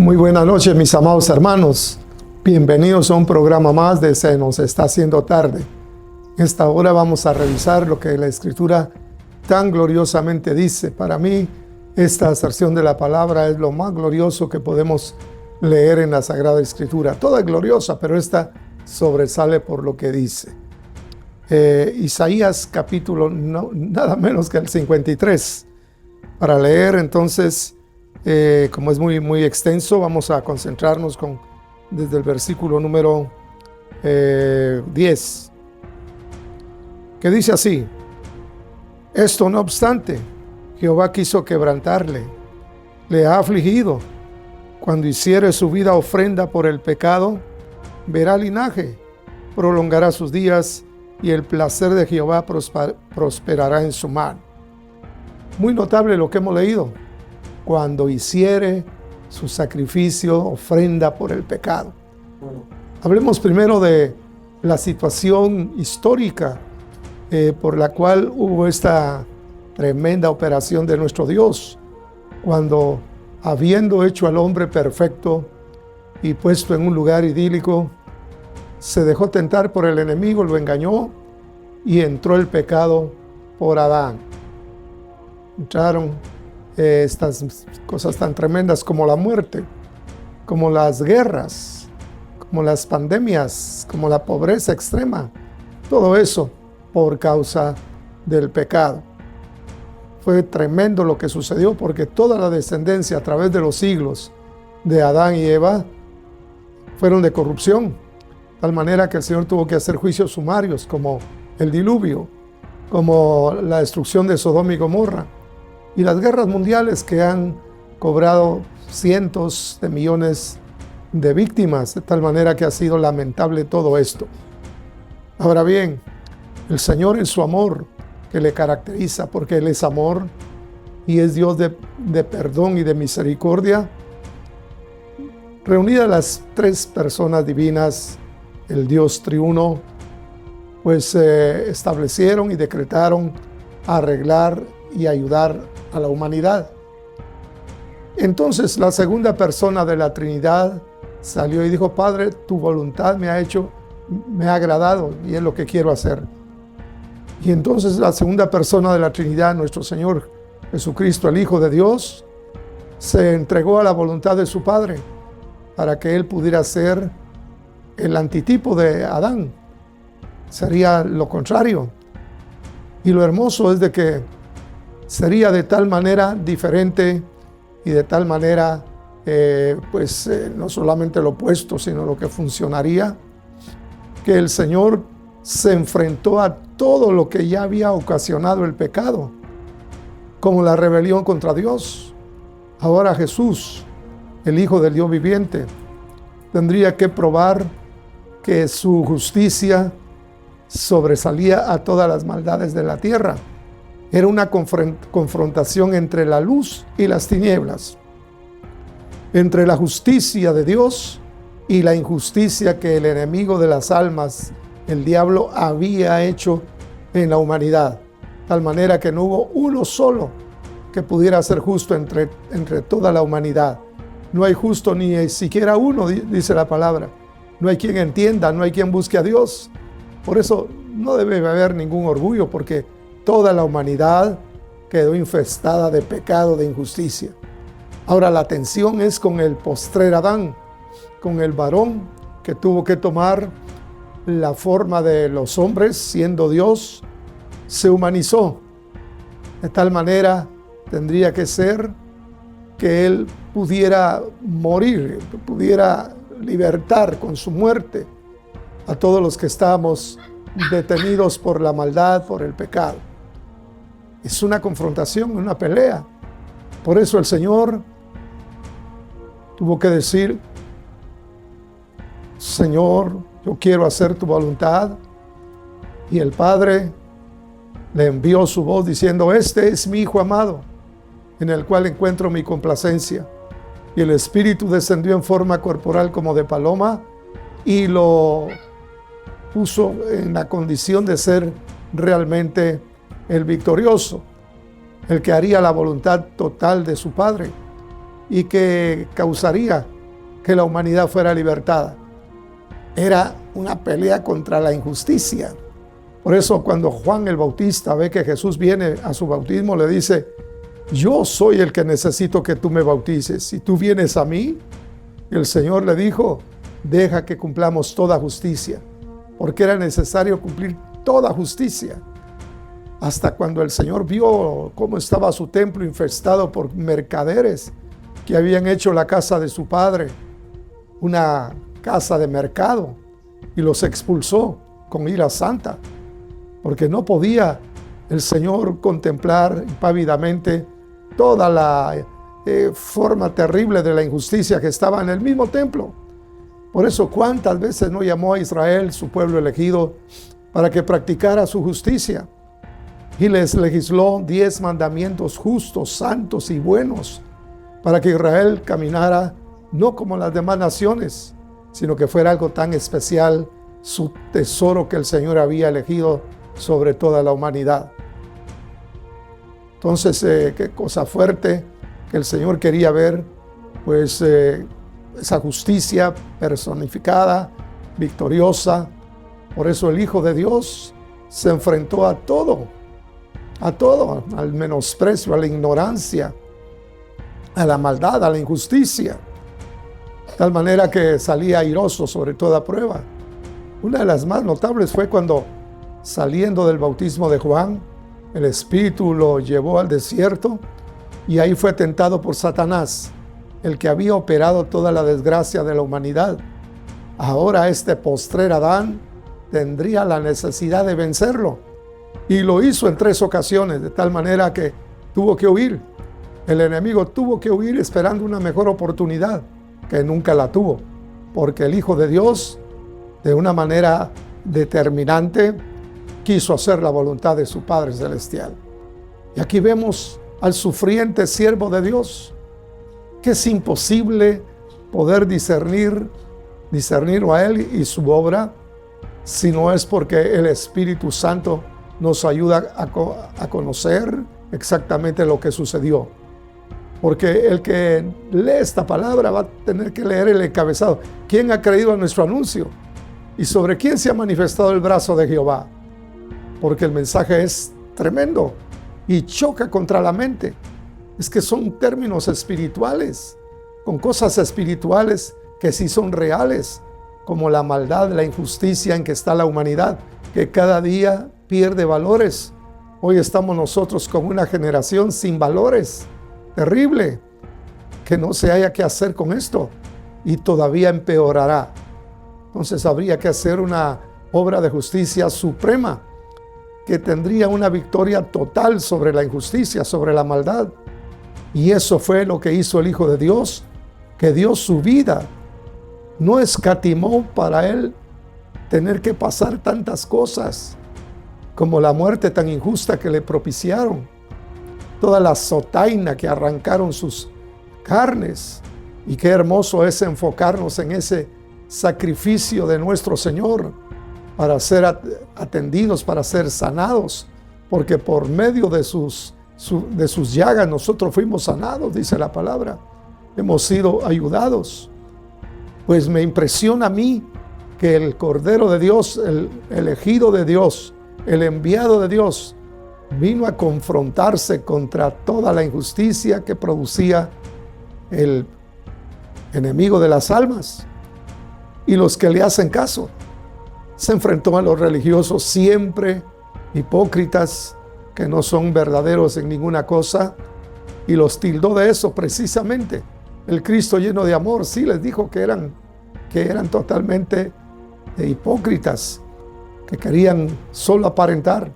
Muy buenas noches, mis amados hermanos. Bienvenidos a un programa más de Se nos está haciendo tarde. En esta hora vamos a revisar lo que la Escritura tan gloriosamente dice. Para mí, esta aserción de la palabra es lo más glorioso que podemos leer en la Sagrada Escritura. Toda es gloriosa, pero esta sobresale por lo que dice. Isaías capítulo nada menos que el 53. Para leer, entonces, como es muy extenso, vamos a concentrarnos desde el versículo número 10, que dice así: esto no obstante, Jehová quiso quebrantarle, le ha afligido. Cuando hiciere su vida ofrenda por el pecado, verá linaje, prolongará sus días, y el placer de Jehová prosperará en su mano. Muy notable lo que hemos leído. Cuando hiciere su sacrificio, ofrenda por el pecado. Hablemos primero de la situación histórica por la cual hubo esta tremenda operación de nuestro Dios, cuando, habiendo hecho al hombre perfecto y puesto en un lugar idílico, se dejó tentar por el enemigo, lo engañó y entró el pecado por Adán. Entraron estas cosas tan tremendas como la muerte, como las guerras, como las pandemias, como la pobreza extrema. Todo eso por causa del pecado. Fue tremendo lo que sucedió, porque toda la descendencia a través de los siglos de Adán y Eva fueron de corrupción, de tal manera que el Señor tuvo que hacer juicios sumarios, como el diluvio, como la destrucción de Sodoma y Gomorra, y las guerras mundiales que han cobrado cientos de millones de víctimas, de tal manera que ha sido lamentable todo esto. Ahora bien, el Señor, en su amor que le caracteriza, porque Él es amor y es Dios de perdón y de misericordia, reunidas las tres personas divinas, el Dios triuno, pues establecieron y decretaron arreglar y ayudar a la humanidad. Entonces la segunda persona de la Trinidad salió y dijo: Padre, tu voluntad me ha agradado y es lo que quiero hacer. Y entonces la segunda persona de la Trinidad, nuestro Señor Jesucristo, el Hijo de Dios, se entregó a la voluntad de su Padre para que Él pudiera ser el antitipo de Adán. Sería lo contrario. Y lo hermoso es de que sería de tal manera diferente y de tal manera, no solamente lo opuesto, sino lo que funcionaría, que el Señor se enfrentó a todo lo que ya había ocasionado el pecado, como la rebelión contra Dios. Ahora Jesús, el Hijo del Dios viviente, tendría que probar que su justicia sobresalía a todas las maldades de la tierra. Era una confrontación entre la luz y las tinieblas, entre la justicia de Dios y la injusticia que el enemigo de las almas, el diablo, había hecho en la humanidad, tal manera que no hubo uno solo que pudiera ser justo entre toda la humanidad. No hay justo ni siquiera uno, dice la palabra. No hay quien entienda, no hay quien busque a Dios. Por eso no debe haber ningún orgullo, porque toda la humanidad quedó infestada de pecado, de injusticia. Ahora la tensión es con el postrer Adán, con el varón que tuvo que tomar la forma de los hombres, siendo Dios, se humanizó. De tal manera tendría que ser que Él pudiera morir, pudiera libertar con su muerte a todos los que estábamos detenidos por la maldad, por el pecado. Es una confrontación, una pelea. Por eso el Señor tuvo que decir: Señor, yo quiero hacer tu voluntad. Y el Padre le envió su voz diciendo: este es mi Hijo amado, en el cual encuentro mi complacencia. Y el Espíritu descendió en forma corporal como de paloma y lo puso en la condición de ser realmente el victorioso, el que haría la voluntad total de su Padre y que causaría que la humanidad fuera libertada. Era una pelea contra la injusticia. Por eso cuando Juan el Bautista ve que Jesús viene a su bautismo, le dice: yo soy el que necesito que tú me bautices. Si tú vienes a mí, el Señor le dijo: deja que cumplamos toda justicia, porque era necesario cumplir toda justicia. Hasta cuando el Señor vio cómo estaba su templo infestado por mercaderes que habían hecho la casa de su padre una casa de mercado, y los expulsó con ira santa, porque no podía el Señor contemplar impávidamente toda la forma terrible de la injusticia que estaba en el mismo templo. Por eso, ¿cuántas veces no llamó a Israel, su pueblo elegido, para que practicara su justicia? Y les legisló 10 mandamientos justos, santos y buenos, para que Israel caminara no como las demás naciones, sino que fuera algo tan especial, su tesoro que el Señor había elegido sobre toda la humanidad. Entonces, qué cosa fuerte que el Señor quería ver, pues esa justicia personificada, victoriosa. Por eso el Hijo de Dios se enfrentó a todo, al menosprecio, a la ignorancia, a la maldad, a la injusticia, de tal manera que salía airoso sobre toda prueba. Una de las más notables fue cuando, saliendo del bautismo de Juan, el Espíritu lo llevó al desierto y ahí fue tentado por Satanás, el que había operado toda la desgracia de la humanidad. Ahora este postrer Adán tendría la necesidad de vencerlo, y lo hizo en 3 ocasiones, de tal manera que tuvo que huir. El enemigo tuvo que huir esperando una mejor oportunidad, que nunca la tuvo, porque el Hijo de Dios, de una manera determinante, quiso hacer la voluntad de su Padre Celestial. Y aquí vemos al sufriente siervo de Dios, que es imposible poder discernirlo a Él y su obra, si no es porque el Espíritu Santo nos ayuda a conocer exactamente lo que sucedió. Porque el que lee esta palabra va a tener que leer el encabezado: ¿quién ha creído a nuestro anuncio? ¿Y sobre quién se ha manifestado el brazo de Jehová? Porque el mensaje es tremendo y choca contra la mente. Es que son términos espirituales, con cosas espirituales que sí son reales, como la maldad, la injusticia en que está la humanidad, que cada día pierde valores. Hoy estamos nosotros con una generación sin valores, terrible, que no se haya qué hacer con esto, y todavía empeorará. Entonces habría que hacer una obra de justicia suprema, que tendría una victoria total sobre la injusticia, sobre la maldad. Y eso fue lo que hizo el Hijo de Dios, que dio su vida. No escatimó para Él tener que pasar tantas cosas, como la muerte tan injusta que le propiciaron, toda la sotaina que arrancaron sus carnes. Y qué hermoso es enfocarnos en ese sacrificio de nuestro Señor para ser atendidos, para ser sanados, porque por medio de sus llagas nosotros fuimos sanados, dice la palabra. Hemos sido ayudados. Pues me impresiona a mí que el Cordero de Dios, el elegido de Dios, el enviado de Dios, vino a confrontarse contra toda la injusticia que producía el enemigo de las almas y los que le hacen caso. Se enfrentó a los religiosos, siempre hipócritas, que no son verdaderos en ninguna cosa, y los tildó de eso precisamente. El Cristo lleno de amor sí les dijo que eran totalmente hipócritas, que querían solo aparentar.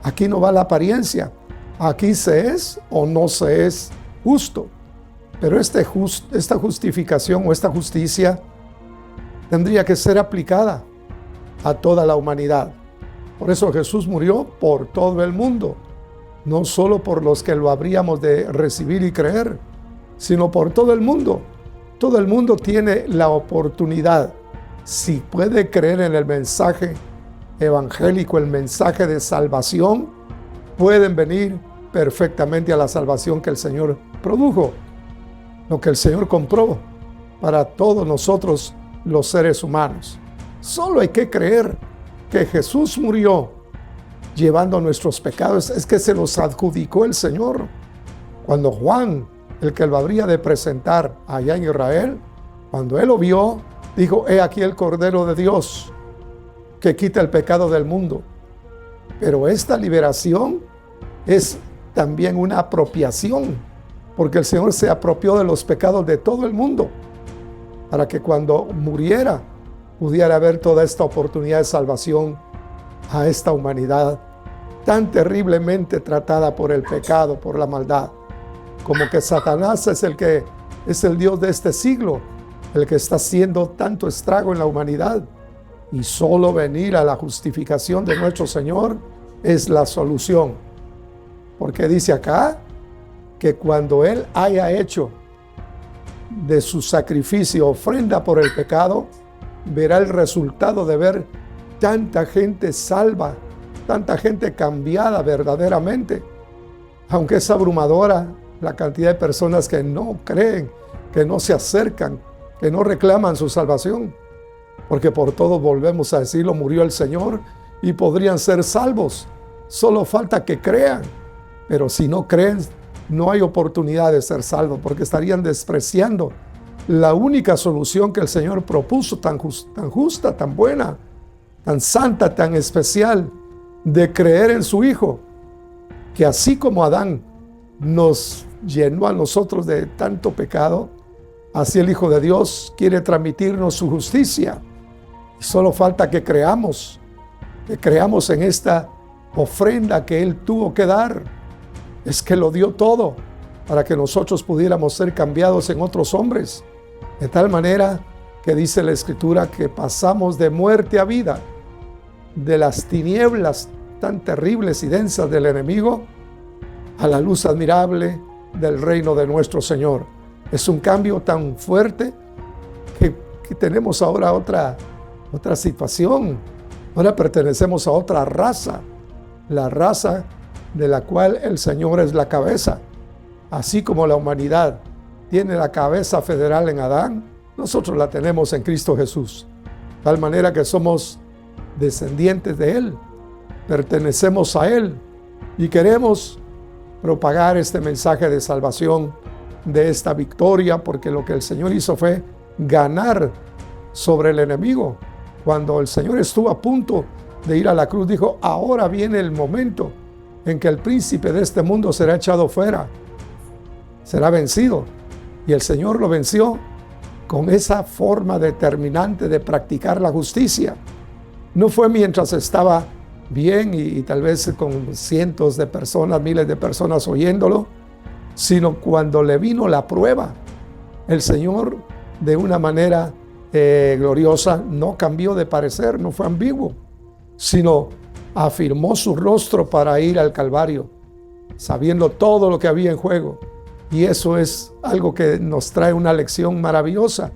Aquí no va la apariencia, aquí se es o no se es justo. Pero esta justificación o esta justicia tendría que ser aplicada a toda la humanidad. Por eso Jesús murió por todo el mundo, no solo por los que lo habríamos de recibir y creer, sino por todo el mundo. Todo el mundo tiene la oportunidad, si puede creer en el mensaje evangélico, el mensaje de salvación, pueden venir perfectamente a la salvación que el Señor produjo, lo que el Señor compró. para todos nosotros los seres humanos. Solo hay que creer que Jesús murió llevando nuestros pecados. Es que se los adjudicó el Señor. Cuando Juan, el que lo habría de presentar allá en Israel, cuando él lo vio, dijo: he aquí el Cordero de Dios que quita el pecado del mundo. Pero esta liberación es también una apropiación, porque el Señor se apropió de los pecados de todo el mundo, para que cuando muriera pudiera haber toda esta oportunidad de salvación a esta humanidad tan terriblemente tratada por el pecado, por la maldad. Como que Satanás es el Dios de este siglo, el que está haciendo tanto estrago en la humanidad, y solo venir a la justificación de nuestro Señor es la solución. Porque dice acá que cuando Él haya hecho de su sacrificio ofrenda por el pecado, verá el resultado de ver tanta gente salva, tanta gente cambiada verdaderamente. Aunque es abrumadora la cantidad de personas que no creen, que no se acercan, que no reclaman su salvación, porque por todo volvemos a decirlo, murió el Señor y podrían ser salvos. Solo falta que crean, pero si no creen, no hay oportunidad de ser salvos, porque estarían despreciando la única solución que el Señor propuso, tan justa, tan buena, tan santa, tan especial, de creer en su Hijo, que así como Adán nos llenó a nosotros de tanto pecado, así el Hijo de Dios quiere transmitirnos su justicia. Y solo falta que creamos en esta ofrenda que Él tuvo que dar. Es que lo dio todo para que nosotros pudiéramos ser cambiados en otros hombres, de tal manera que dice la Escritura que pasamos de muerte a vida, de las tinieblas tan terribles y densas del enemigo a la luz admirable del reino de nuestro Señor. Es un cambio tan fuerte que tenemos ahora otra situación. Ahora pertenecemos a otra raza, la raza de la cual el Señor es la cabeza. Así como la humanidad tiene la cabeza federal en Adán, nosotros la tenemos en Cristo Jesús. De tal manera que somos descendientes de Él, pertenecemos a Él y queremos propagar este mensaje de salvación, de esta victoria, porque lo que el Señor hizo fue ganar sobre el enemigo. Cuando el Señor estuvo a punto de ir a la cruz, dijo: ahora viene el momento en que el príncipe de este mundo será echado fuera, será vencido. Y el Señor lo venció con esa forma determinante de practicar la justicia. No fue mientras estaba bien y tal vez con cientos de personas, miles de personas oyéndolo, sino cuando le vino la prueba. El Señor, de una manera gloriosa, no cambió de parecer, no fue ambiguo, sino afirmó su rostro para ir al Calvario, sabiendo todo lo que había en juego. Y eso es algo que nos trae una lección maravillosa,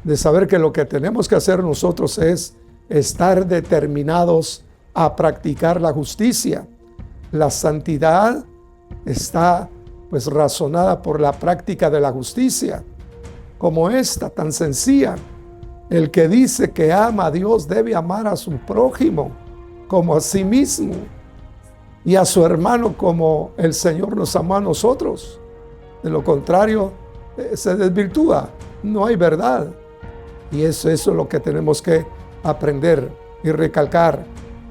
de saber que lo que tenemos que hacer nosotros es estar determinados a practicar la justicia. La santidad está pues razonada por la práctica de la justicia, como esta tan sencilla. El que dice que ama a Dios debe amar a su prójimo como a sí mismo, y a su hermano como el Señor nos amó a nosotros. De lo contrario, se desvirtúa, no hay verdad. Y eso es lo que tenemos que aprender y recalcar,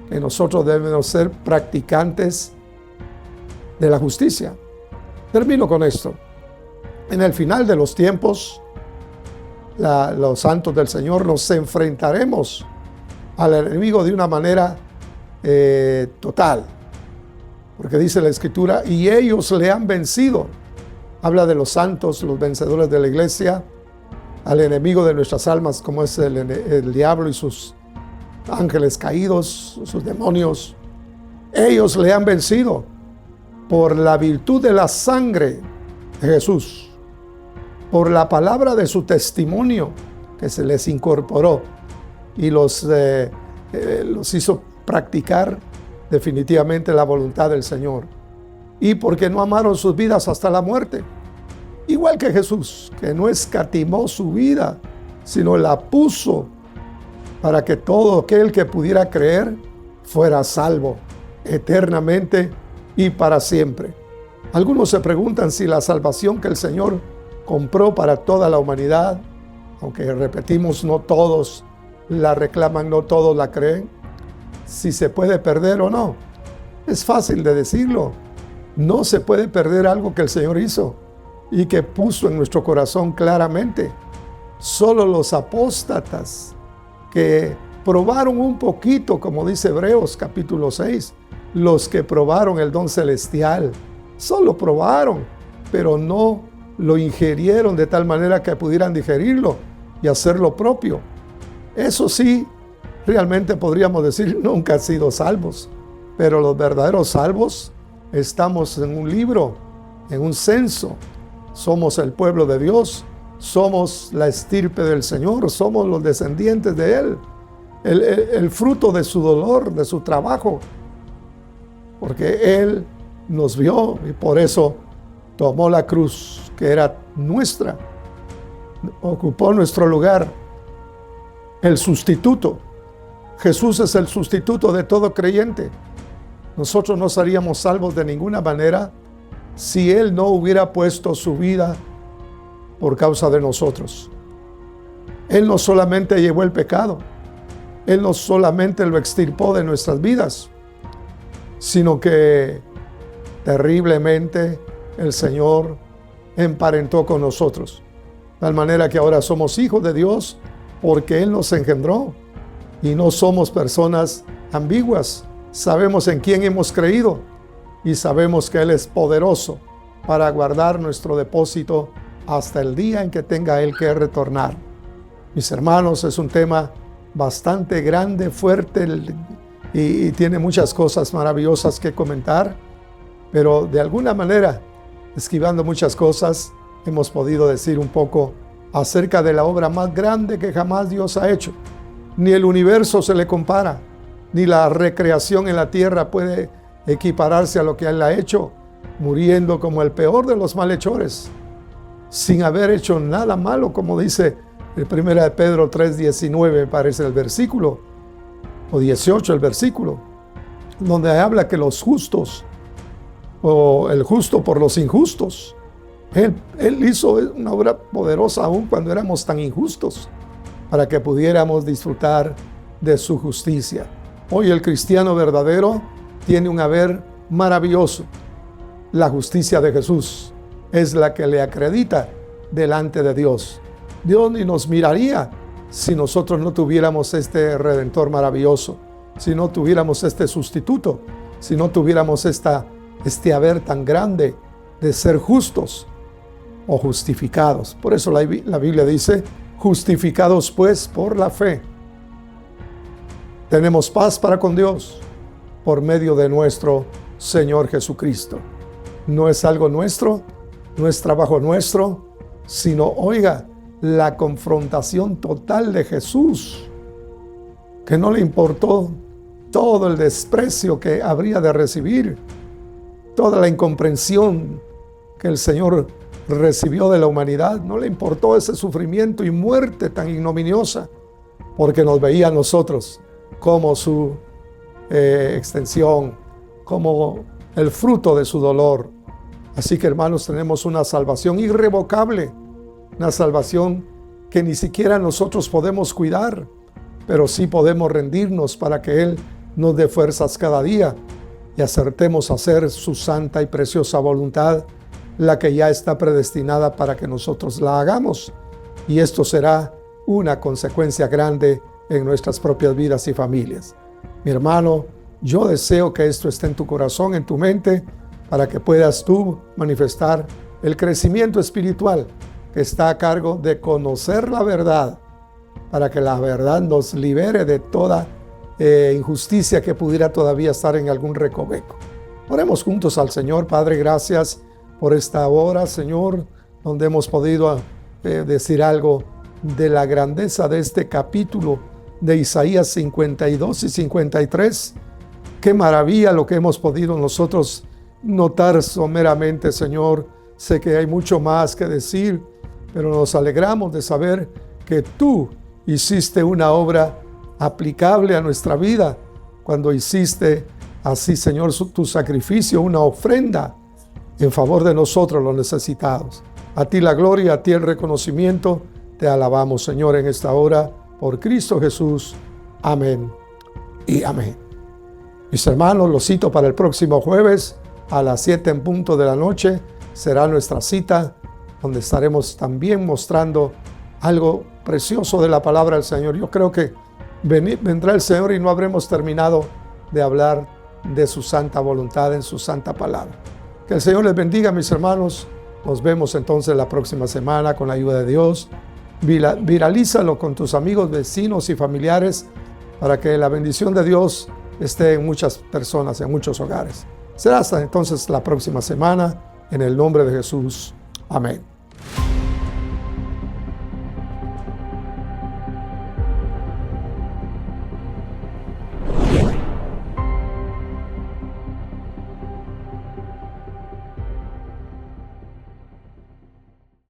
que nosotros debemos ser practicantes de la justicia. Termino con esto. En el final de los tiempos, los santos del Señor nos enfrentaremos al enemigo de una manera total, porque dice la Escritura: y ellos le han vencido. Habla de los santos, los vencedores de la iglesia, al enemigo de nuestras almas, como es el diablo y sus ángeles caídos, sus demonios. Ellos le han vencido por la virtud de la sangre de Jesús, por la palabra de su testimonio que se les incorporó y los hizo practicar definitivamente la voluntad del Señor, y porque no amaron sus vidas hasta la muerte. igual que Jesús, que no escatimó su vida, sino la puso para que todo aquel que pudiera creer fuera salvo eternamente y para siempre. Algunos se preguntan si la salvación que el Señor compró para toda la humanidad, aunque repetimos, no todos la reclaman, no todos la creen, si se puede perder o no. Es fácil de decirlo. No se puede perder algo que el Señor hizo y que puso en nuestro corazón claramente. Solo los apóstatas que probaron un poquito, como dice Hebreos capítulo 6, los que probaron el don celestial, solo probaron, pero no lo ingerieron de tal manera que pudieran digerirlo y hacer lo propio. Eso sí, realmente podríamos decir, nunca han sido salvos, pero los verdaderos salvos estamos en un libro, en un censo. Somos el pueblo de Dios, somos la estirpe del Señor, somos los descendientes de Él, el fruto de su dolor, de su trabajo, porque Él nos vio y por eso tomó la cruz que era nuestra, ocupó nuestro lugar, el sustituto. Jesús es el sustituto de todo creyente. Nosotros no seríamos salvos de ninguna manera si Él no hubiera puesto su vida por causa de nosotros. Él no solamente llevó el pecado, Él no solamente lo extirpó de nuestras vidas, sino que terriblemente el Señor emparentó con nosotros. De tal manera que ahora somos hijos de Dios porque Él nos engendró y no somos personas ambiguas. Sabemos en quién hemos creído y sabemos que Él es poderoso para guardar nuestro depósito hasta el día en que tenga Él que retornar. Mis hermanos, es un tema bastante grande, fuerte y tiene muchas cosas maravillosas que comentar, pero de alguna manera, esquivando muchas cosas, hemos podido decir un poco acerca de la obra más grande que jamás Dios ha hecho. Ni el universo se le compara, ni la recreación en la tierra puede equipararse a lo que Él ha hecho, muriendo como el peor de los malhechores, sin haber hecho nada malo, como dice el 1 de Pedro 3:19, parece el versículo, o 18 el versículo, donde habla que los justos, o el justo por los injustos, Él hizo una obra poderosa aún cuando éramos tan injustos, para que pudiéramos disfrutar de su justicia. Hoy el cristiano verdadero tiene un haber maravilloso. La justicia de Jesús es la que le acredita delante de Dios. Dios ni nos miraría si nosotros no tuviéramos este Redentor maravilloso, si no tuviéramos este sustituto, si no tuviéramos este haber tan grande de ser justos o justificados. Por eso la Biblia dice, justificados pues por la fe, tenemos paz para con Dios por medio de nuestro Señor Jesucristo. No es algo nuestro, no es trabajo nuestro, sino, oiga, la confrontación total de Jesús, que no le importó todo el desprecio que habría de recibir, toda la incomprensión que el Señor recibió de la humanidad, no le importó ese sufrimiento y muerte tan ignominiosa, porque nos veía a nosotros como su extensión, como el fruto de su dolor. Así que, hermanos, tenemos una salvación irrevocable, una salvación que ni siquiera nosotros podemos cuidar, pero sí podemos rendirnos para que Él nos dé fuerzas cada día y acertemos a hacer su santa y preciosa voluntad, la que ya está predestinada para que nosotros la hagamos. Y esto será una consecuencia grande en nuestras propias vidas y familias. Mi hermano, yo deseo que esto esté en tu corazón, en tu mente, para que puedas tú manifestar el crecimiento espiritual que está a cargo de conocer la verdad, para que la verdad nos libere de toda injusticia que pudiera todavía estar en algún recoveco. Oremos juntos al Señor. Padre, gracias por esta hora, Señor, donde hemos podido decir algo de la grandeza de este capítulo de Isaías 52 y 53. Qué maravilla lo que hemos podido nosotros notar someramente, Señor, Sé que hay mucho más que decir, pero nos alegramos de saber que tú hiciste una obra aplicable a nuestra vida cuando hiciste así, Señor, tu sacrificio, una ofrenda en favor de nosotros los necesitados. A ti la gloria, a ti el reconocimiento. Te alabamos, Señor, en esta hora, por Cristo Jesús. Amén y amén. Mis hermanos, los cito para el próximo jueves a las 7 en punto de la noche. Será nuestra cita, donde estaremos también mostrando algo precioso de la palabra del Señor. Yo creo que vendrá el Señor y no habremos terminado de hablar de su santa voluntad en su santa palabra. Que el Señor les bendiga, mis hermanos. Nos vemos entonces la próxima semana con la ayuda de Dios. Viralízalo con tus amigos, vecinos y familiares para que la bendición de Dios esté en muchas personas, en muchos hogares. Será hasta entonces la próxima semana, en el nombre de Jesús. Amén.